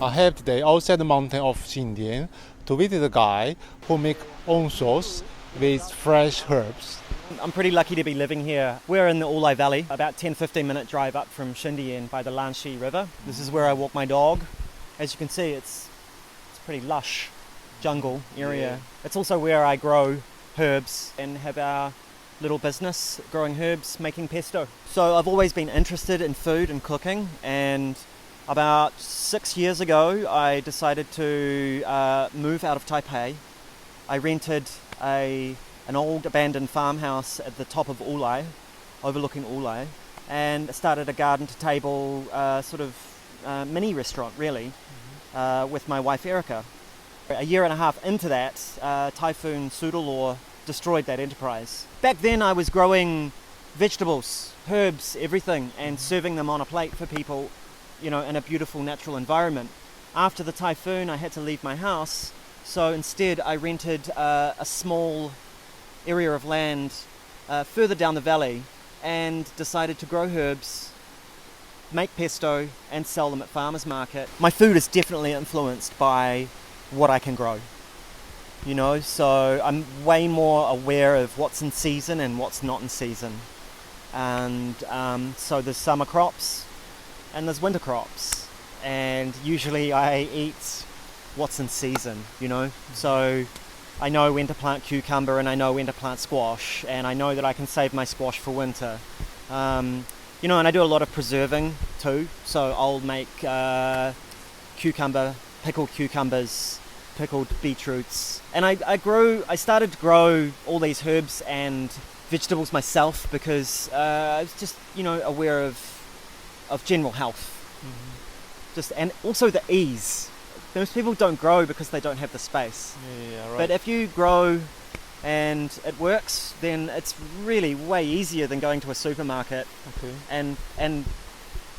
I have today outside the mountain of Xindian to visit a guy who make own sauce with fresh herbs. I'm pretty lucky to be living here. We're in the Ulai Valley, about 10-15 minute drive up from Xindian by the Lanxi River. This is where I walk my dog. As you can see, it's pretty lush jungle area. Yeah. It's also where I grow herbs and have our little business growing herbs, making pesto. So I've always been interested in food and cooking, and about 6 years ago I decided to move out of Taipei. I rented an old abandoned farmhouse at the top of Ulai, overlooking Ulai, and started a garden to table mini restaurant really, with my wife Erika. A year and a half into that, Typhoon Sudalor destroyed that enterprise. Back then I was growing vegetables, herbs, everything, and serving them on a plate for people, in a beautiful natural environment. After the typhoon I had to leave my house, so instead I rented a small area of land further down the valley and decided to grow herbs, make pesto and sell them at farmers market. My food is definitely influenced by what I can grow. So I'm way more aware of what's in season and what's not in season. And so there's summer crops and there's winter crops. And usually I eat what's in season, So I know when to plant cucumber and I know when to plant squash. And I know that I can save my squash for winter. And I do a lot of preserving too. So I'll make pickled cucumbers, pickled beetroots, and I started to grow all these herbs and vegetables myself because I was just aware of general health, and also the ease. Most people don't grow because they don't have the space. Yeah, right. But if you grow and it works, then it's really way easier than going to a supermarket. Okay. And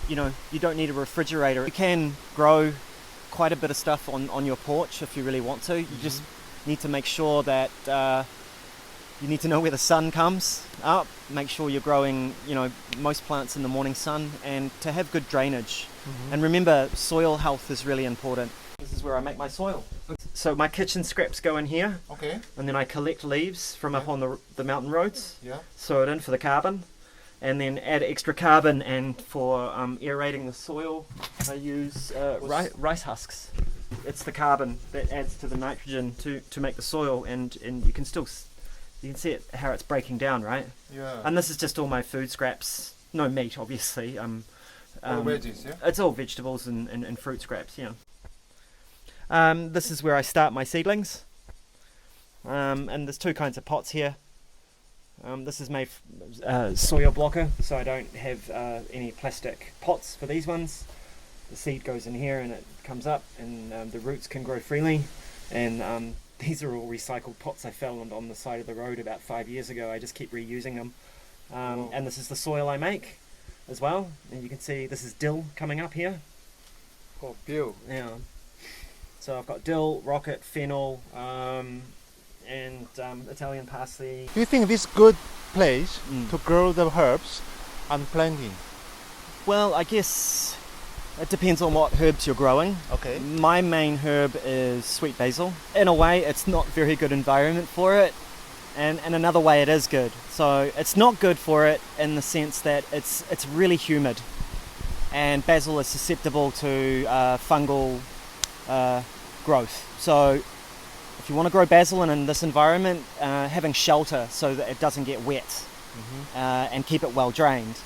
you don't need a refrigerator. You can grow quite a bit of stuff on your porch if you really want to. You just need to make sure that you need to know where the sun comes up. Make sure you're growing most plants in the morning sun, and to have good drainage. And remember, soil health is really important. This is where I make my soil. So my kitchen scraps go in here. Okay. And then I collect leaves from up on the mountain roads. Yeah. Sow it in for the carbon, and then add extra carbon. And for aerating the soil, I use rice husks. It's the carbon that adds to the nitrogen to make the soil, and you can see it how it's breaking down, right? Yeah. And this is just all my food scraps. No meat, obviously. All veggies, yeah. It's all vegetables and fruit scraps, yeah. This is where I start my seedlings. And there's two kinds of pots here. This is my soil blocker, so I don't have any plastic pots for these ones. The seed goes in here and it comes up, and the roots can grow freely. And these are all recycled pots I found on the side of the road about 5 years ago. I just keep reusing them. And this is the soil I make as well. And you can see this is dill coming up here. Oh, dill. Yeah. So I've got dill, rocket, fennel, and Italian parsley. Do you think this is a good place to grow the herbs and planting? Well, I guess it depends on what herbs you're growing. Okay. My main herb is sweet basil. In a way, it's not very good environment for it, and in another way, it is good. So it's not good for it in the sense that it's really humid, and basil is susceptible to fungal growth. So if you want to grow basil in this environment, having shelter so that it doesn't get wet, and keep it well drained.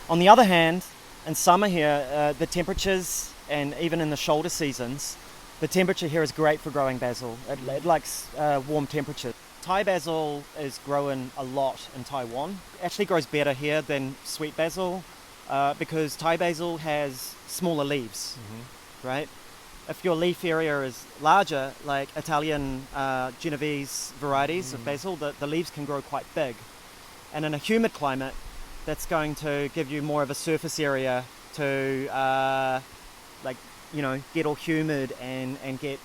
On the other hand, in summer here, the temperatures, and even in the shoulder seasons, the temperature here is great for growing basil. It likes warm temperatures. Thai basil is grown a lot in Taiwan. It actually grows better here than sweet basil because Thai basil has smaller leaves, right? If your leaf area is larger, like Italian Genovese varieties of basil, the leaves can grow quite big. And in a humid climate, that's going to give you more of a surface area to get all humid and get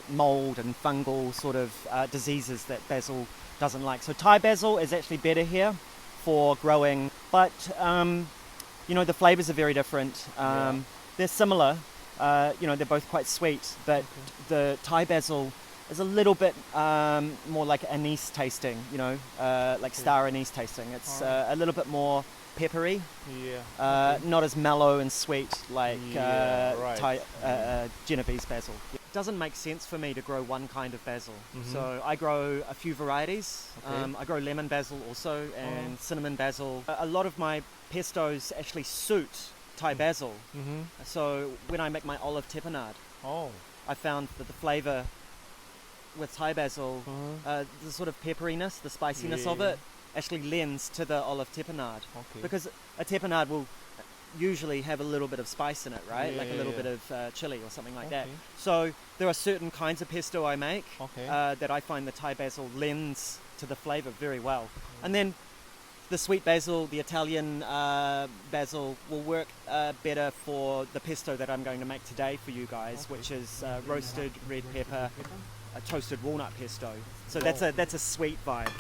mold and fungal sort of diseases that basil doesn't like. So Thai basil is actually better here for growing, but the flavors are very different. They're similar, They're both quite sweet, but the Thai basil is a little bit more like anise tasting, like star anise tasting. It's a little bit more peppery, not as mellow and sweet like Thai Genovese basil. It doesn't make sense for me to grow one kind of basil, so I grow a few varieties. I grow lemon basil also and cinnamon basil. A lot of my pestos actually suit Thai basil, so when I make my olive tapenade, I found that the flavour with Thai basil, the sort of pepperiness, the spiciness of it, actually lends to the olive tapenade. Because a tapenade will usually have a little bit of spice in it, right? Like a little bit of chili or something like that. So there are certain kinds of pesto I make that I find the Thai basil lends to the flavour very well. And then the sweet basil, the Italian basil, will work better for the pesto that I'm going to make today for you guys, which is roasted red pepper, a toasted walnut pesto. So that's a sweet vibe.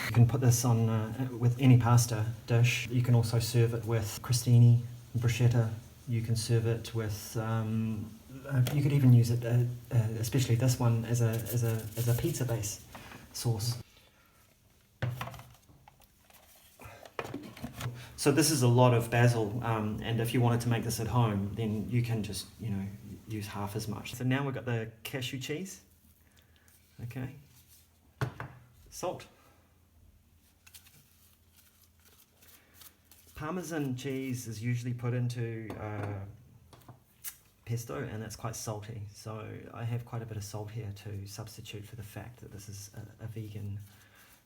You can put this on with any pasta dish. You can also serve it with crostini, bruschetta. You can serve it with. You could even use it, especially this one, as a pizza base sauce. So this is a lot of basil, and if you wanted to make this at home, then you can just use half as much. So now we've got the cashew cheese. Okay. Salt. Parmesan cheese is usually put into pesto, and it's quite salty, so I have quite a bit of salt here to substitute for the fact that this is a vegan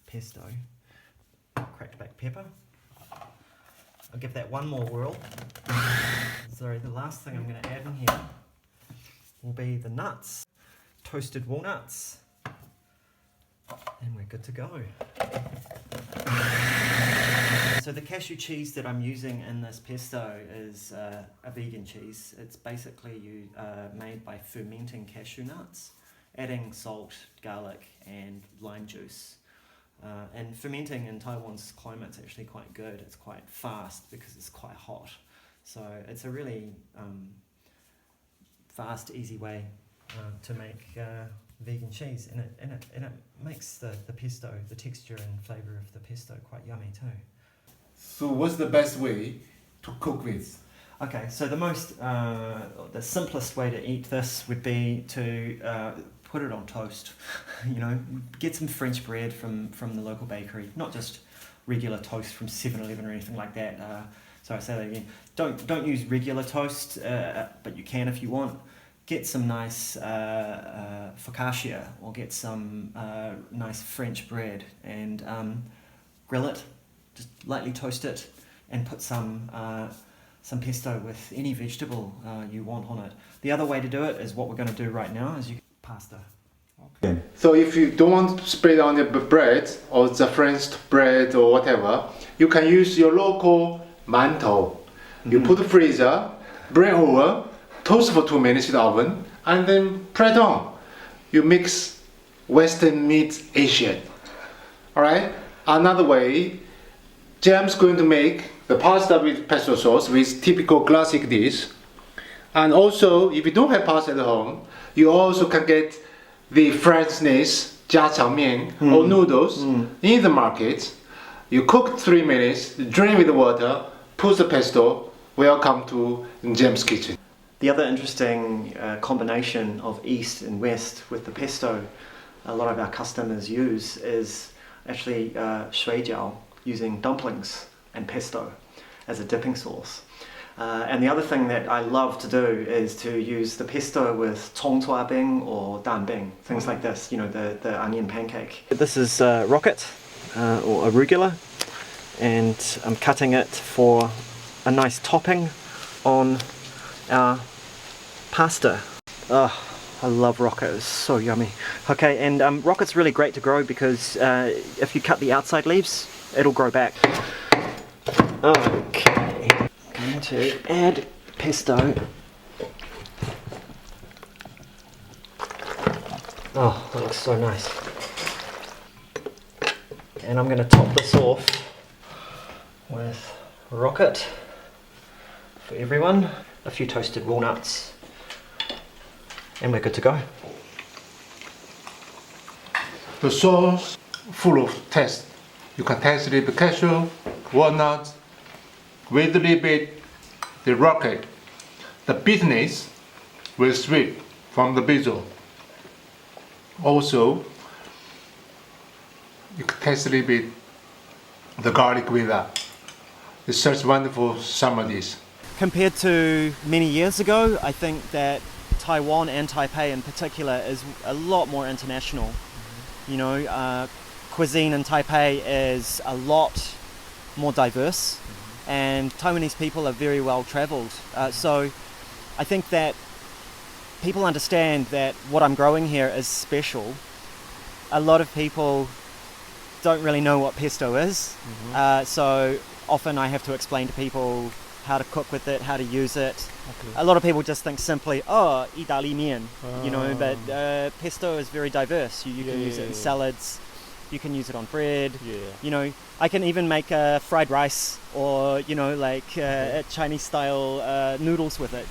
pesto. Cracked black pepper. I'll give that one more whirl. Sorry, the last thing I'm going to add in here will be the nuts. Toasted walnuts. And we're good to go. So the cashew cheese that I'm using in this pesto is a vegan cheese. It's basically made by fermenting cashew nuts, adding salt, garlic and lime juice. And fermenting in Taiwan's climate is actually quite good. It's quite fast because it's quite hot. So it's a really fast, easy way to make vegan cheese, and it makes the pesto, the texture and flavour of the pesto quite yummy too. So what's the best way to cook with? Okay, so the simplest way to eat this would be to put it on toast. Get some French bread from the local bakery, not just regular toast from 7-Eleven or anything like that. Sorry, I say that again. Don't use regular toast, but you can if you want. Get some nice focaccia, or get some nice French bread and grill it. Just lightly toast it and put some pesto with any vegetable you want on it. The other way to do it is what we're going to do right now, is pasta. Okay. So if you don't want to spread on the bread or the French bread or whatever, you can use your local mantou. You put the freezer, bring over, toast for 2 minutes in the oven, and then put it on. You mix Western meets Asian. Alright? Another way, Jam's going to make the pasta with pesto sauce with typical classic dish. And also, if you don't have pasta at home, you also can get the French dish, jiaqiangmian, or noodles in the market. You cook 3 minutes, drain with the water, put the pesto. Welcome to Jam's kitchen. The other interesting combination of East and West with the pesto a lot of our customers use is actually shui jiao, using dumplings and pesto as a dipping sauce. And the other thing that I love to do is to use the pesto with tong tua bing or dan bing, things like this, the onion pancake. This is rocket or arugula, and I'm cutting it for a nice topping on our pasta. Oh, I love rocket, it's so yummy. Okay, and rocket's really great to grow because if you cut the outside leaves, it'll grow back. Okay, going to add pesto. Oh, that looks so nice. And I'm going to top this off with rocket for everyone, a few toasted walnuts, and we're good to go. The sauce full of taste. You can taste a little bit cashew, walnuts, with a little bit the rocket. The bitterness will sweet from the basil. Also, you can taste a little bit the garlic with that. It's such wonderful summer dish. Compared to many years ago, I think that Taiwan and Taipei in particular is a lot more international. You know, cuisine in Taipei is a lot more diverse, and Taiwanese people are very well traveled. So I think that people understand that what I'm growing here is special. A lot of people don't really know what pesto is, so often I have to explain to people how to cook with it, how to use it. A lot of people just think simply, oh, Italy mian, you know, but pesto is very diverse. You can use it in salads, you can use it on bread, you know, I can even make fried rice or, you know, like Chinese style noodles with it.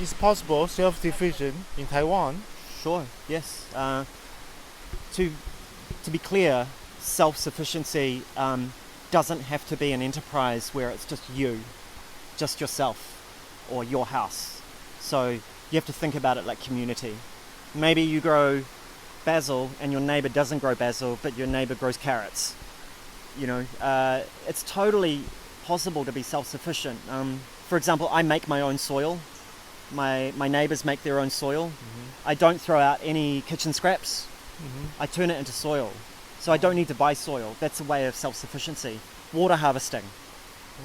Is possible self-sufficient in Taiwan? Sure, yes. To be clear, self-sufficiency doesn't have to be an enterprise where it's just you, just yourself or your house. So you have to think about it like community. Maybe you grow basil and your neighbor doesn't grow basil, but your neighbor grows carrots. You know, it's totally possible to be self-sufficient. For example, I make my own soil. My neighbors make their own soil. I don't throw out any kitchen scraps. I turn it into soil. So I don't need to buy soil. That's a way of self-sufficiency. Water harvesting,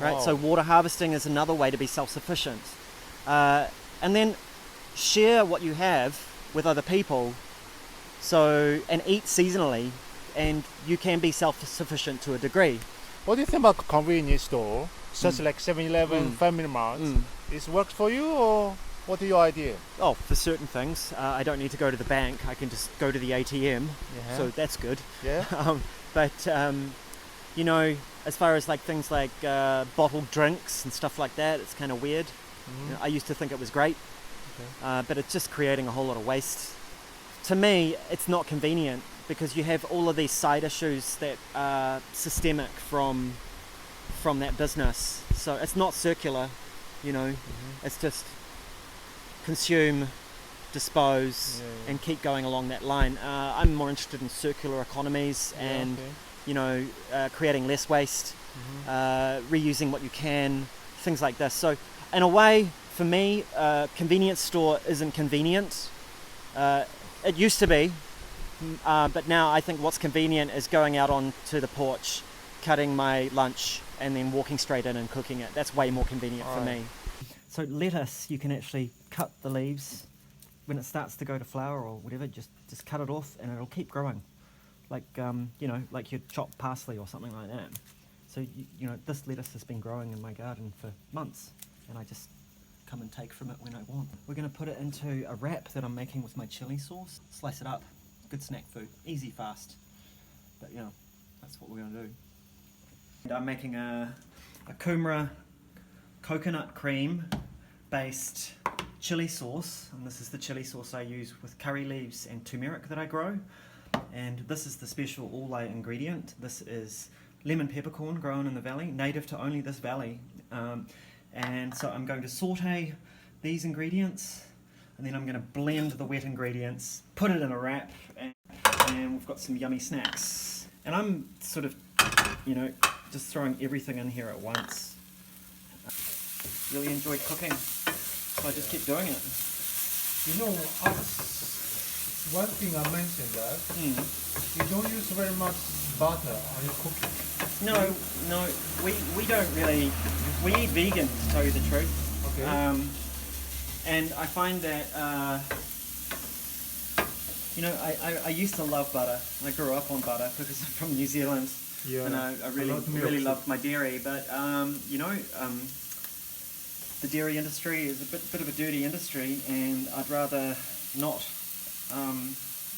right? So water harvesting is another way to be self-sufficient. And then share what you have with other people. So, and eat seasonally, and you can be self-sufficient to a degree. What do you think about convenience store, such like 7-Eleven, Family Mart? Is works for you, or what is your idea? Oh, for certain things, I don't need to go to the bank. I can just go to the ATM, so that's good. But you know, as far as like things like bottled drinks and stuff like that, it's kind of weird. You know, I used to think it was great, but it's just creating a whole lot of waste. To me, it's not convenient because you have all of these side issues that are systemic from that business. So it's not circular, you know, it's just consume, dispose, and keep going along that line. I'm more interested in circular economies and, you know, creating less waste, reusing what you can, things like this. So in a way, for me, convenience store isn't convenient. It used to be, but now I think what's convenient is going out onto the porch, cutting my lunch, and then walking straight in and cooking it. That's way more convenient for me. So lettuce, you can actually cut the leaves when it starts to go to flower or whatever. Just cut it off, and it'll keep growing, like you know, like you chop parsley or something like that. So you know, this lettuce has been growing in my garden for months, and I just come and take from it when I want. We're going to put it into a wrap that I'm making with my chili sauce. Slice it up. Good snack food. Easy, fast. But you know, that's what we're going to do. And I'm making a kumara coconut cream based chili sauce, and this is the chili sauce I use with curry leaves and turmeric that I grow. And this is the special all-lay ingredient. This is lemon peppercorn grown in the valley, native to only this valley. And so I'm going to saute these ingredients, and then I'm going to blend the wet ingredients, put it in a wrap, and we've got some yummy snacks. And I'm sort of, you know, just throwing everything in here at once. Really enjoy cooking, so I just keep doing it. You know, one thing I mentioned that you don't use very much butter on your cooking. No, we don't really. We eat vegan, to tell you the truth. Okay. And I find that, you know, I used to love butter. I grew up on butter because I'm from New Zealand, and I really loved my dairy. But you know, the dairy industry is a bit of a dirty industry, and I'd rather not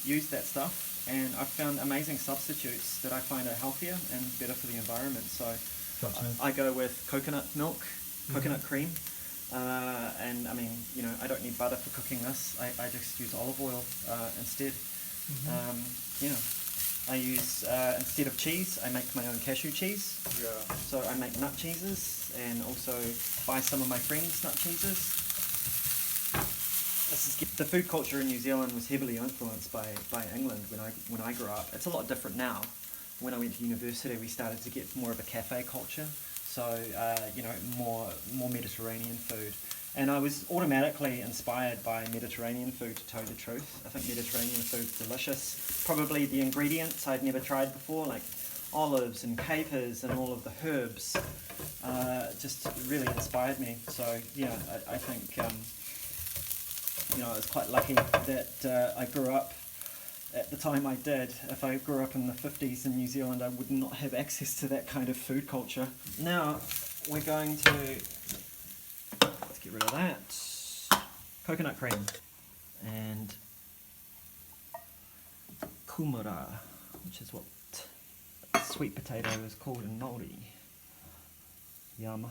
use that stuff. and I've found amazing substitutes that I find are healthier and better for the environment. So I go with coconut milk, coconut cream, and I mean, you know, I don't need butter for cooking this. I just use olive oil instead. You know, I use, instead of cheese, I make my own cashew cheese. Yeah. So I make nut cheeses and also buy some of my friends' nut cheeses. The food culture in New Zealand was heavily influenced by England when I grew up. It's a lot different now. When I went to university, we started to get more of a cafe culture. So, you know, more Mediterranean food. And I was automatically inspired by Mediterranean food, to tell you the truth. I think Mediterranean food's delicious. Probably the ingredients I'd never tried before, like olives and capers and all of the herbs, just really inspired me. So, yeah, I think, you know, I was quite lucky that I grew up at the time I did. If I grew up in the 50s in New Zealand, I would not have access to that kind of food culture. Now, we're going to... let's get rid of that. Coconut cream and kumara, which is what sweet potato is called in Māori. Yum.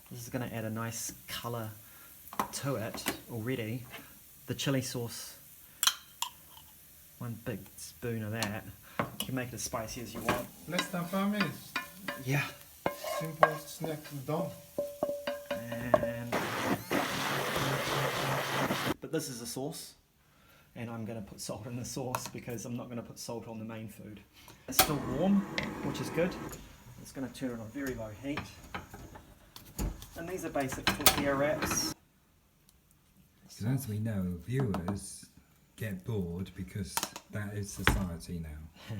This is going to add a nice colour to it already. The chili sauce, 1 big spoon of that. You can make it as spicy as you want. Less than 5 minutes. Yeah. Simple snack done. But this is a sauce, and I'm going to put salt in the sauce because I'm not going to put salt on the main food. It's still warm, which is good. It's going to turn it on very low heat. And these are basic tortilla wraps. As we know, viewers get bored because that is society now.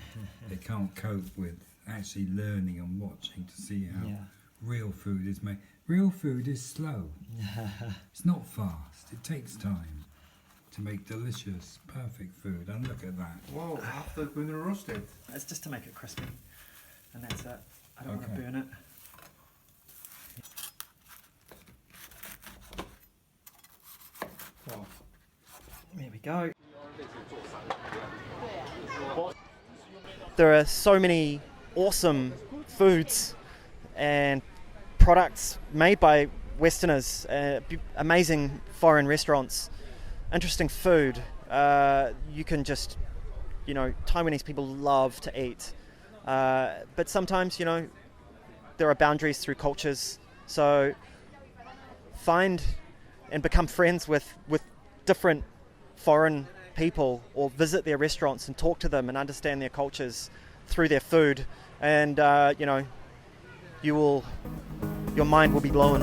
They can't cope with actually learning and watching to see how real food is made. Real food is slow. It's not fast. It takes time to make delicious, perfect food. And look at that. Wow, after it's been roasted. It's just to make it crispy, and that's it. I don't want to burn it. Wow. There we go. There are so many awesome foods and products made by Westerners, amazing foreign restaurants, interesting food. You can just, you know, Taiwanese people love to eat. But sometimes, you know, there are boundaries through cultures. So find and become friends with different foreign people, or visit their restaurants and talk to them and understand their cultures through their food. And, you know, your mind will be blown.